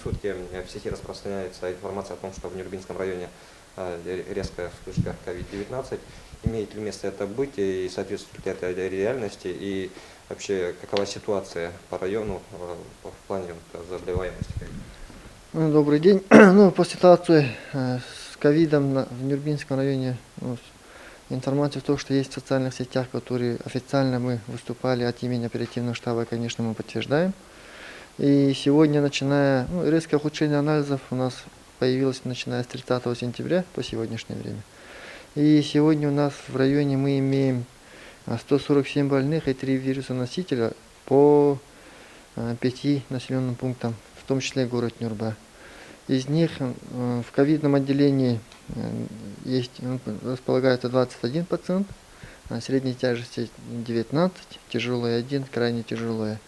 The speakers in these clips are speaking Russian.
сутки в сети распространяется информация о том, что в Нюрбинском районе резкая вспышка COVID-19. Имеет ли место это быть и соответствует ли это реальности? И вообще, какова ситуация по району в плане заболеваемости? Добрый день. Ну, по ситуации с ковидом в Нюрбинском районе, информация в том, что есть в социальных сетях, которые официально мы выступали от имени оперативного штаба, конечно, мы подтверждаем. И сегодня, резкое ухудшение анализов у нас появилось, начиная с 30 сентября по сегодняшнее время. И сегодня у нас в районе мы имеем 147 больных и 3 вируса-носителя по 5 населенным пунктам, в том числе город Нюрба. Из них в ковидном отделении располагается 21 пациент, средней тяжести 19, тяжелая 1, крайне тяжелая.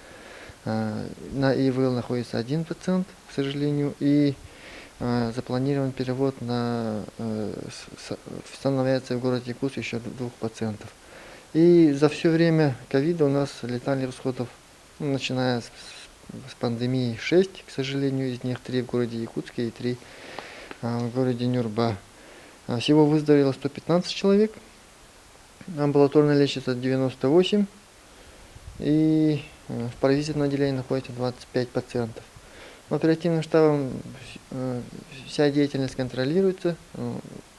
На ИВЛ находится 1 пациент, к сожалению, и запланирован перевод на становится в городе Якутск еще 2 пациентов. И за все время ковида у нас летальных исходов, начиная с пандемии 6, к сожалению, из них 3 в городе Якутске и 3 в городе Нюрба. Всего выздоровело 115 человек, амбулаторно лечится 98, и в провизорном отделении находится 25 пациентов. Оперативным штабом вся деятельность контролируется,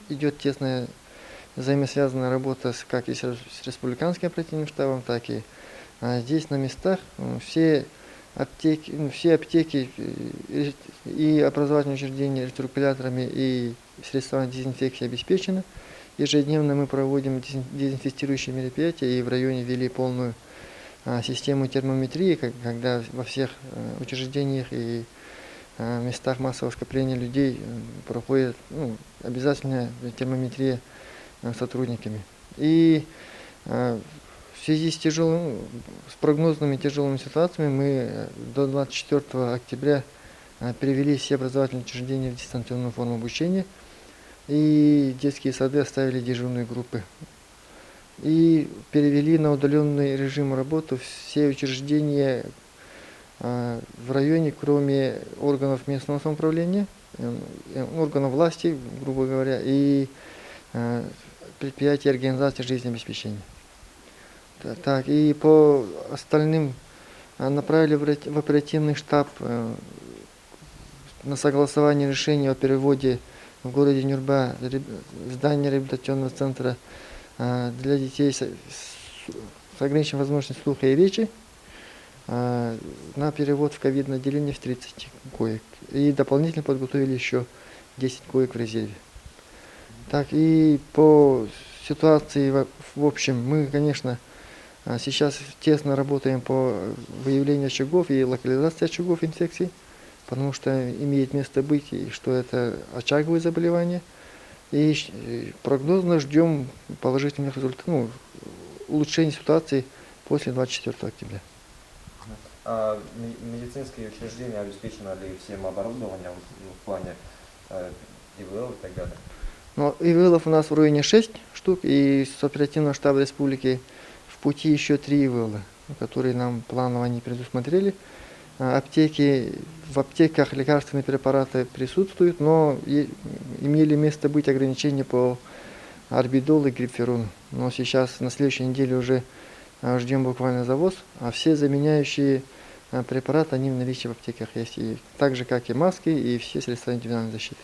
идет тесная взаимосвязанная работа как и с республиканским оперативным штабом, так и здесь на местах. Все аптеки и образовательные учреждения рециркуляторами и средствами дезинфекции обеспечены. Ежедневно мы проводим дезинфицирующие мероприятия и в районе ввели полную систему термометрии, когда во всех учреждениях и местах массового скопления людей проходит обязательная термометрия сотрудниками. И в связи с прогнозными тяжелыми ситуациями мы до 24 октября перевели все образовательные учреждения в дистанционную форму обучения, и детские сады оставили дежурные группы. И перевели на удаленный режим работы все учреждения в районе, кроме органов местного самоуправления, органов власти, грубо говоря, и предприятий организации жизнеобеспечения. Так, и по остальным направили в оперативный штаб на согласование решения о переводе в городе Нюрба здания реабилитационного центра для детей с ограниченной возможностью слуха и речи на перевод в ковидное отделение в 30 коек. И дополнительно подготовили еще 10 коек в резерве. Так, и по ситуации в общем, мы, конечно, сейчас тесно работаем по выявлению очагов и локализации очагов инфекций, потому что имеет место быть, что это очаговые заболевания. И прогнозно ждем положительных результатов, улучшения ситуации после 24 октября. А медицинские учреждения обеспечены ли всем оборудованием в плане ИВЛ и так далее? ИВЛов у нас в районе 6 штук, и с оперативного штаба республики в пути еще 3 ИВЛа, которые нам планово не предусмотрели. В аптеках лекарственные препараты присутствуют, но имели место быть ограничения по орбидолу и грипферону. Но сейчас на следующей неделе уже ждем буквально завоз, а все заменяющие препараты, они в наличии в аптеках есть, и так же, как и маски, и все средства индивидуальной защиты.